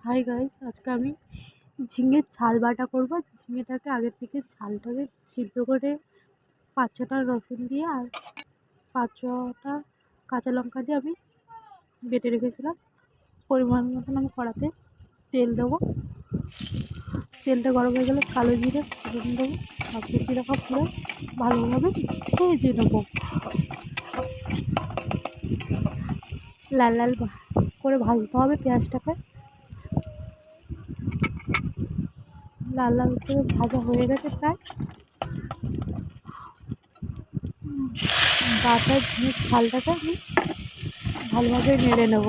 Hi guys, আজকে আমি ঝিঙের ঝাল বাটা করবো। ঝিঙেটাকে আগের থেকে ঝালটাকে সিদ্ধ করে 5-6টা রসুন দিয়ে আর 5-6টা কাঁচা লঙ্কা দিয়ে আমি বেটে রেখেছিলাম। পরিমাণ মতন আমি কড়াতে তেল দেবো। তেলটা গরম হয়ে গেলে কালো জিরে ফোড়ন দেবো। আর কুচি রাখা পেঁয়াজ ভালোভাবে ভেজে নেবো। লাল লাল করে ভাজতে হবে পেঁয়াজটাকে। লাল লাল করে ভাজা হয়ে গেছে প্রায়। বাটা ঝিঙের ঝালটাকে আমি ভালোভাবে নেড়ে নেব।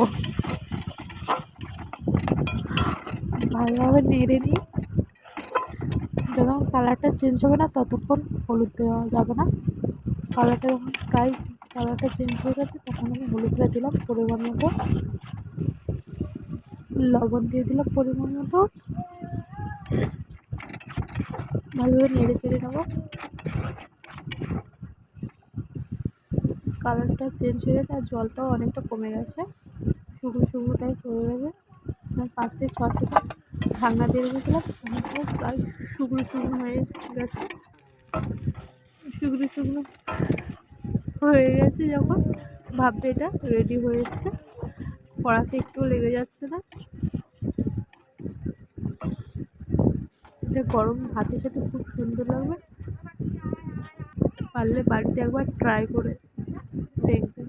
ভালোভাবে নেড়ে নিয়ে যখন কালারটা চেঞ্জ হবে না ততক্ষণ হলুদ দেওয়া যাবে না। কালারটা যখন প্রায় কালারটা চেঞ্জ হয়ে গেছে তখন আমি হলুদটা দিলাম পরিমাণ মতো, লবণ দিয়ে দিলাম পরিমাণ মতো। ভালোভাবে নেড়ে চেড়ে নেবো। কালারটা চেঞ্জ হয়ে গেছে আর জলটাও অনেকটা কমে গেছে, শুকনো শুকনো টাইপ হয়ে গেছে। 5-6 সেকেন্ড ঢাকনা দিয়ে রেখেছিলাম, তখন প্রায় শুকনো শুকনো হয়ে গেছে। শুকনো শুকনো হয়ে গেছে যখন ভাববে এটা রেডি হয়ে এসছে। কড়াতে একটুও লেগে যাচ্ছে না। এটা গরম ভাতের সাথে খুব সুন্দর লাগবে। পারলে বাড়িতে একবার ট্রাই করে দেখবে।